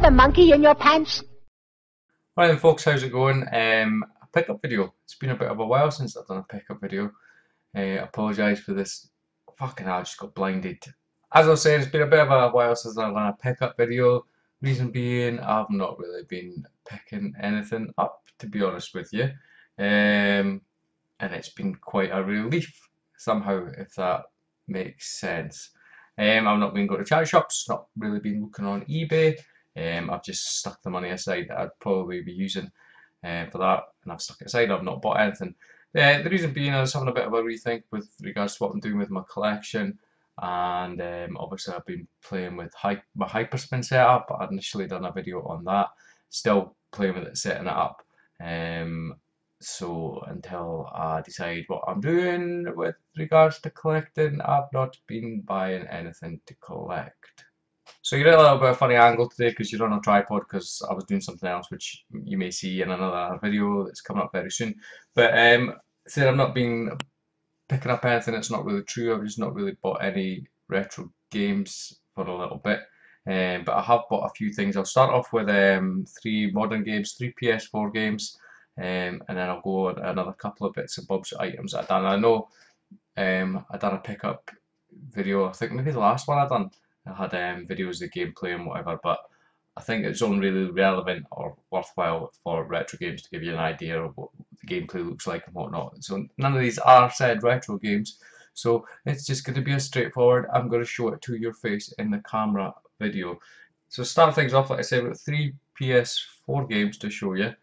have a monkey in your pants? Right then folks, how's it going? A pickup video. It's been a bit of a while since I've done a pickup video. Apologise for this. Fucking hell, I just got blinded. As I was saying, it's been a bit of a while since I've done a pickup video. Reason being, I've not really been picking anything up, to be honest with you. And it's been quite a relief somehow, if that makes sense. I've not been going to charity shops, not really been looking on eBay. I've just stuck the money aside that I'd probably be using for that, and I've stuck it aside. I've not bought anything. The reason being, I was having a bit of a rethink with regards to what I'm doing with my collection, and obviously I've been playing with my hyperspin setup. I'd initially done a video on that, still playing with it, setting it up. So until I decide what I'm doing with regards to collecting, I've not been buying anything to collect. So you get a little bit of a funny angle today because you're on a tripod because I was doing something else which you may see in another video that's coming up very soon. But saying I've not been picking up anything, it's not really true. I've just not really bought any retro games for a little bit. But I have bought a few things. I'll start off with 3 modern games, 3 PS4 games, and then I'll go on another couple of bits and bobs items that I've done. I know I done a pickup video, I think maybe the last one I done. I had videos of gameplay and whatever, but I think it's only really relevant or worthwhile for retro games to give you an idea of what the gameplay looks like and whatnot. So none of these are said retro games, so it's just going to be a straightforward, I'm going to show it to your face in the camera video. So start things off, like I said, with 3 PS4 games to show you.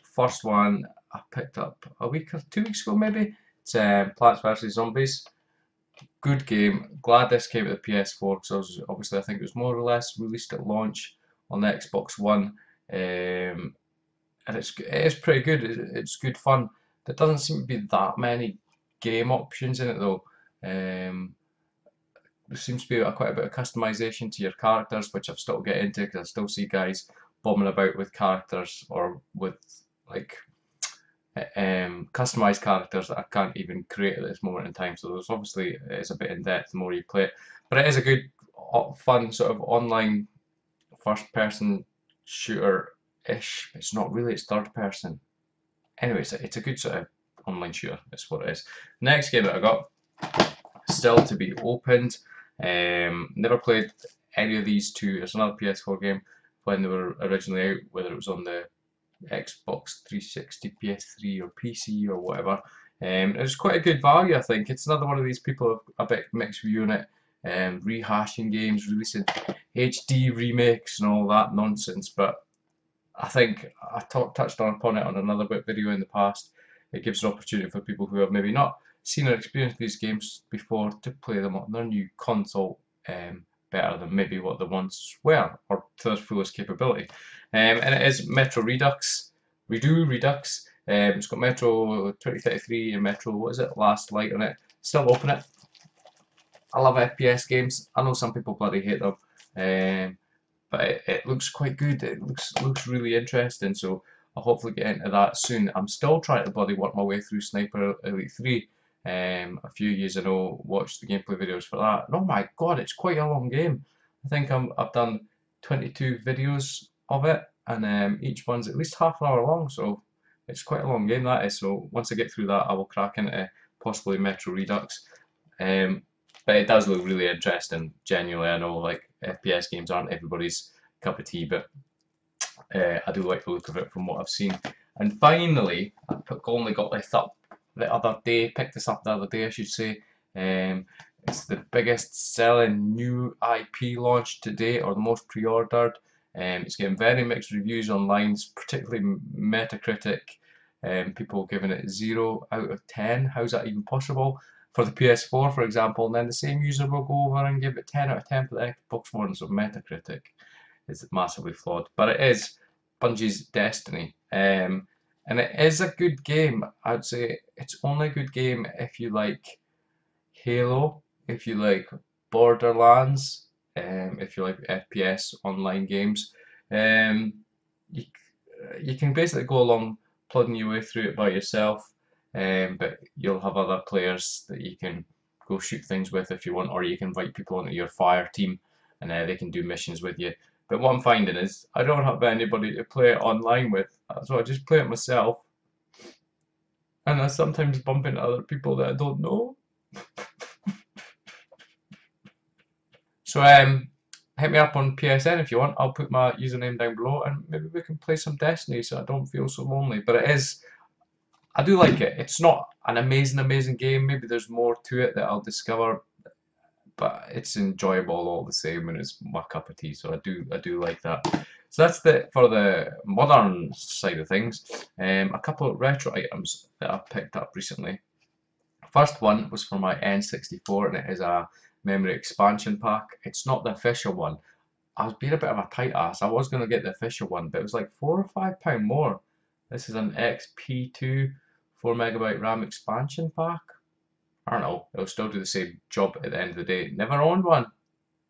First one I picked up a week or 2 weeks ago maybe. It's Plants vs Zombies. Good game. Glad this came to the PS4 because obviously I think it was more or less released at launch on the Xbox One, and it is pretty good. It's good fun. There doesn't seem to be that many game options in it though. There seems to be quite a bit of customization to your characters, which I've still get into because I still see guys bombing about with characters or with like customized characters that I can't even create at this moment in time. So there's obviously it's a bit in depth the more you play it, but it is a good, fun sort of online first-person shooter-ish. It's not really; it's third-person. Anyway, it's a good sort of online shooter. That's what it is. Next game that I got, still to be opened. Never played any of these two. It's another PS4 game when they were originally out, whether it was on the Xbox 360, PS3 or PC or whatever. It was quite a good value, I think. It's another one of these people a bit mixed view on it, rehashing games, releasing HD remakes and all that nonsense, but I think I touched upon it on another video in the past. It gives an opportunity for people who have maybe not seen or experienced these games before to play them on their new console better than maybe what they once were, or to their fullest capability. And it is Metro Redux. Redux. It's got Metro 2033 and Metro, what is it, Last Light on it. Still open it. I love FPS games. I know some people bloody hate them, but it looks quite good. It looks really interesting, so I'll hopefully get into that soon. I'm still trying to bloody work my way through Sniper Elite 3. A few years ago, watched the gameplay videos for that. And oh my god, it's quite a long game. I think I've done 22 videos of it, and each one's at least half an hour long, so it's quite a long game that is. So once I get through that, I will crack into possibly Metro Redux. But it does look really interesting. Genuinely, I know like FPS games aren't everybody's cup of tea, but I do like the look of it from what I've seen. And finally, I only got this up the other day, picked this up the other day I should say. It's the biggest selling new IP launch to date, or the most pre-ordered. It's getting very mixed reviews online, particularly Metacritic. People giving it 0 out of 10. How's that even possible? For the PS4, for example, and then the same user will go over and give it 10 out of 10 for the Xbox One. So Metacritic is massively flawed, but it is Bungie's Destiny. And it is a good game. I'd say it's only a good game if you like Halo, if you like Borderlands, if you like FPS online games. You can basically go along plodding your way through it by yourself, but you'll have other players that you can go shoot things with if you want, or you can invite people onto your fire team and they can do missions with you. But what I'm finding is I don't have anybody to play it online with, so I just play it myself, and I sometimes bump into other people that I don't know. So hit me up on PSN if you want. I'll put my username down below, and maybe we can play some Destiny so I don't feel so lonely. But it is, I do like it. It's not an amazing game. Maybe there's more to it that I'll discover, but it's enjoyable all the same, and it's my cup of tea. So I do like that. So that's the for the modern side of things. A couple of retro items that I've picked up recently. First one was for my N64, and it is a memory expansion pack. It's not the official one. I was being a bit of a tight ass. I was going to get the official one, but it was like £4 or £5 more. This is an XP2 4 MB RAM expansion pack. I don't know, it'll still do the same job at the end of the day. Never owned one,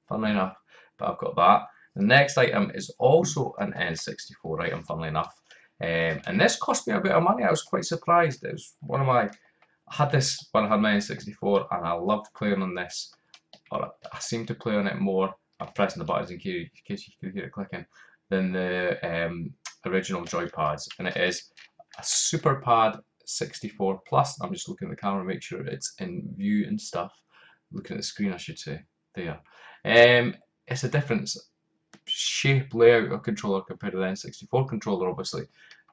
funnily enough, but I've got that. The next item is also an N64 item, funnily enough. And this cost me a bit of money. I was quite surprised. It was one of my, I had this when I had my N64, and I loved playing on this, or I seem to play on it more. I'm pressing the buttons in case you can hear it clicking, than the original joypads. And it is a SuperPad 64 Plus. I'm just looking at the camera, make sure it's in view and stuff. Looking at the screen, I should say. There. It's a different shape layout of controller compared to the N64 controller, obviously.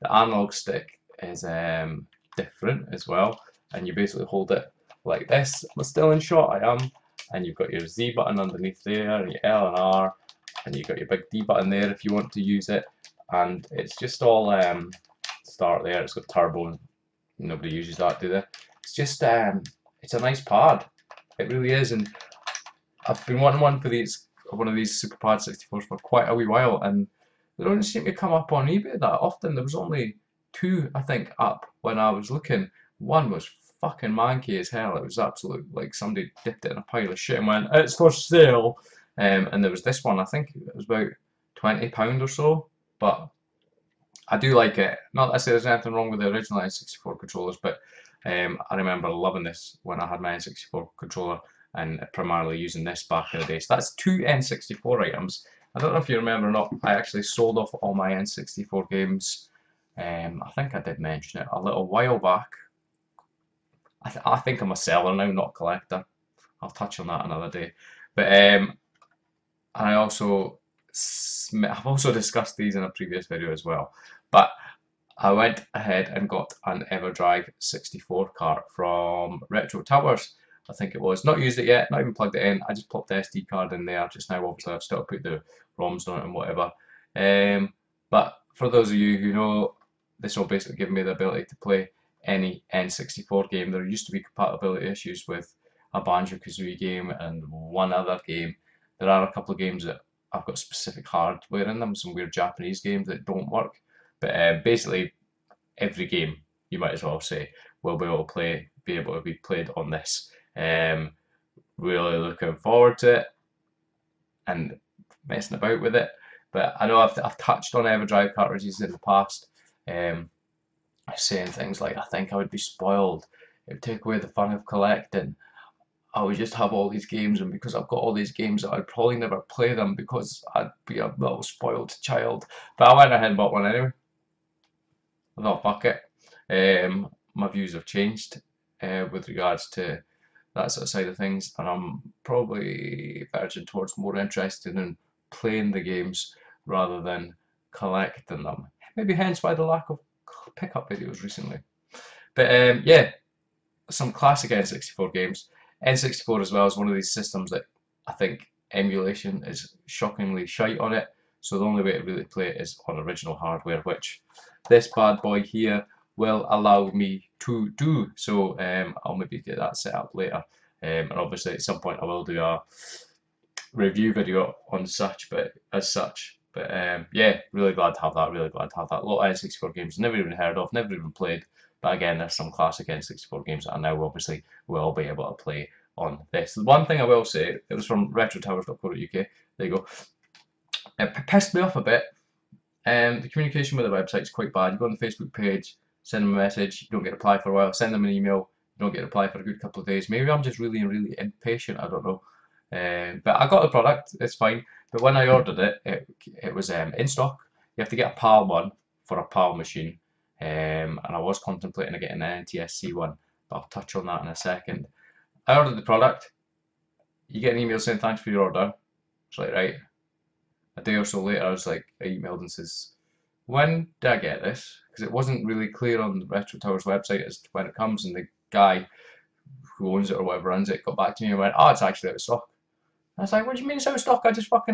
The analog stick is different as well, and you basically hold it like this. I'm still in shot, I am. And you've got your Z button underneath there, and your L and R, and you've got your big D button there if you want to use it. And it's just all start there. It's got turbo. Nobody uses that, do they? It's just it's a nice pad. It really is, and I've been wanting one of these SuperPad 64s for quite a wee while, and they don't seem to come up on eBay that often. There was only two, I think, up when I was looking. One was fucking manky as hell. It was absolute, like somebody dipped it in a pile of shit and went, "It's for sale." And there was this one, I think it was about £20 or so, but I do like it. Not that I say there's anything wrong with the original N64 controllers, but I remember loving this when I had my N64 controller, and primarily using this back in the day. So that's two N64 items. I don't know if you remember or not, I actually sold off all my N64 games. I think I did mention it a little while back. I think I'm a seller now, not a collector. I'll touch on that another day. But I've also discussed these in a previous video as well. But I went ahead and got an EverDrive 64 cart from Retro Towers. I think it was. Not used it yet, not even plugged it in. I just popped the SD card in there just now. Obviously, I've still put the ROMs on it and whatever. But for those of you who know, this will basically give me the ability to play any N64 game. There used to be compatibility issues with a Banjo-Kazooie game and one other game. There are a couple of games that I've got specific hardware in them, some weird Japanese games that don't work. But basically, every game, you might as well say, will be able to be played on this. Really looking forward to it and messing about with it. But I know I've touched on EverDrive cartridges in the past, saying things like, I think I would be spoiled. It would take away the fun of collecting. I would just have all these games, and because I've got all these games, I'd probably never play them because I'd be a little spoiled child. But I went ahead and bought one anyway. I thought, fuck it. My views have changed with regards to that sort of side of things, and I'm probably verging towards more interested in playing the games rather than collecting them. Maybe hence why the lack of pickup videos recently. But yeah, some classic N64 games. N64 as well is one of these systems that I think emulation is shockingly shite on it, so the only way to really play it is on original hardware, which this bad boy here will allow me to do. So I'll maybe get that set up later, and obviously at some point I will do a review video on such, but yeah, really glad to have that. Really glad to have that. A lot of N64 games never even heard of, never even played. But again, there's some classic N64 games that I now obviously will be able to play on this. The one thing I will say, it was from retrotowers.co.uk. There you go. It pissed me off a bit. The communication with the website is quite bad. You go on the Facebook page, send them a message, you don't get a reply for a while. Send them an email, you don't get a reply for a good couple of days. Maybe I'm just really impatient. I don't know. But I got the product, it's fine. But when I ordered it, it was in stock. You have to get a PAL one for a PAL machine. And I was contemplating getting an NTSC one, but I'll touch on that in a second. I ordered the product. You get an email saying thanks for your order. It's like, right. A day or so later, I emailed and says, when did I get this? Because it wasn't really clear on the Retro Towers website as to when it comes, and the guy who owns it or whatever runs it got back to me and went, oh, it's actually out of stock. I was like, what do you mean it's out of stock? I just let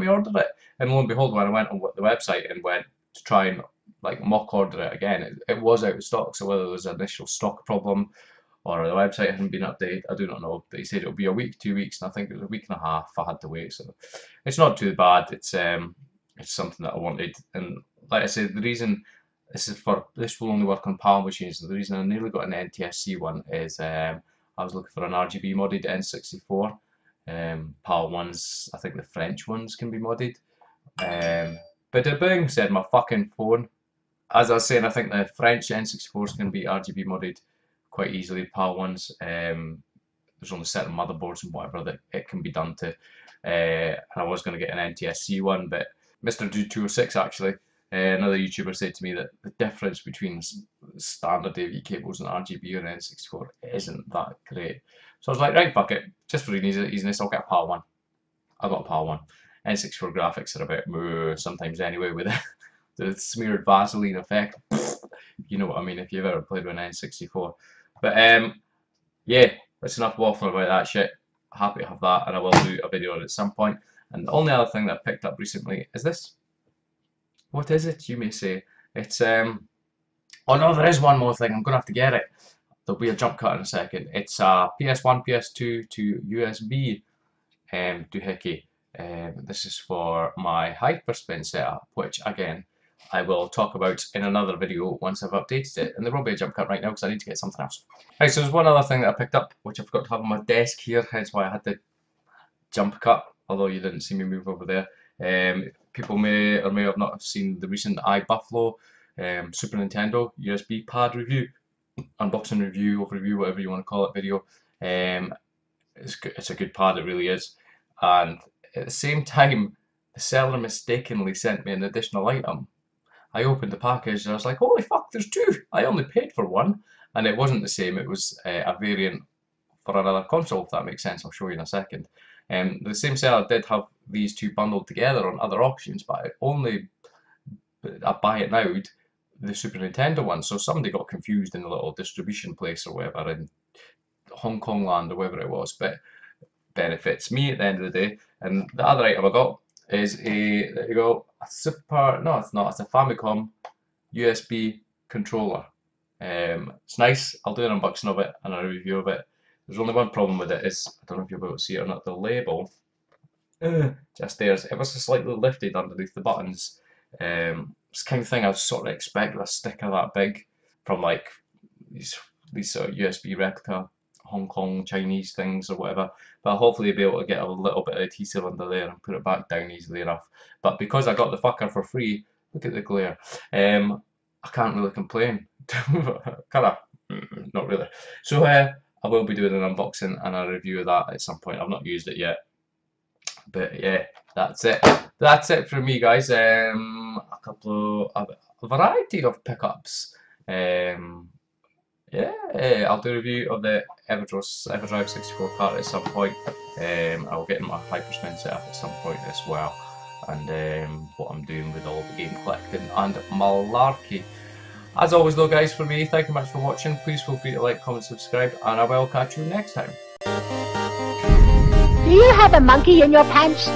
me order it. And lo and behold, when I went on the website and went to try and mock order it again, it was out of stock. So whether there was an initial stock problem or the website hadn't been updated, I do not know. But he said it'll be a week, 2 weeks, and I think it was a week and a half I had to wait. So it's not too bad. It's something that I wanted, and like I said, the reason this will only work on PAL machines. And the reason I nearly got an NTSC one is I was looking for an RGB modded N64. PAL ones, I think the French ones can be modded. But the being said, my fucking phone, as I was saying, I think the French N64s can be RGB modded quite easily. PAL ones, there's only certain motherboards and whatever that it can be done to. And I was going to get an NTSC one, but Mr. Dude 206 actually, another YouTuber, said to me that the difference between standard AV cables and RGB or N64 isn't that great. So I was like, right, fuck it, just for easiness, I'll get a PAL one. I got a PAL one. N64 graphics are a bit moo sometimes anyway with the smeared Vaseline effect. You know what I mean if you've ever played with an N64. But yeah, that's enough waffling about that shit. Happy to have that, and I will do a video on it at some point. And the only other thing that I picked up recently is this. What is it, you may say? It's oh no, there is one more thing. I'm gonna have to get it. There'll be a jump cut in a second. It's a PS1, PS2 to USB doohickey. This is for my Hyperspin setup, which again I will talk about in another video once I've updated it. And there will be a jump cut right now because I need to get something else. Right, so there's one other thing that I picked up, which I forgot to have on my desk here, hence why I had the jump cut, although you didn't see me move over there. People may or may have not seen the recent iBuffalo Super Nintendo USB pad review, unboxing review, overview, whatever you want to call it, video. It's a good pad, it really is. And at the same time, the seller mistakenly sent me an additional item. I opened the package and I was like, holy fuck, there's two! I only paid for one. And it wasn't the same, it was a variant for another console, if that makes sense. I'll show you in a second. The same seller did have these two bundled together on other auctions, but I buy it now, the Super Nintendo one. So somebody got confused in a little distribution place or whatever in Hong Kong land or wherever it was, but benefits me at the end of the day. And the other item I got is there you go, it's a Famicom USB controller. It's nice. I'll do an unboxing of it and a review of it. There's only one problem with it, is I don't know if you'll be able to see it or not, the label just there's ever so slightly lifted underneath the buttons. It's the kind of thing I sort of expect with a sticker that big from like these sort of USB replica Hong Kong Chinese things or whatever, but I'll hopefully be able to get a little bit of adhesive under there and put it back down easily enough. But because I got the fucker for free, look at the glare, I can't really complain. Kinda, not really. So I will be doing an unboxing and a review of that at some point. I've not used it yet, but yeah, that's it. That's it for me, guys. A variety of pickups. Yeah, I'll do a review of the EverDrive 64 cart at some point. I'll get my Hyperspin set up at some point as well, and what I'm doing with all the game collecting and malarkey. As always though, guys, for me, thank you much for watching. Please feel free to like, comment, subscribe, and I will catch you next time. Do you have a monkey in your pants?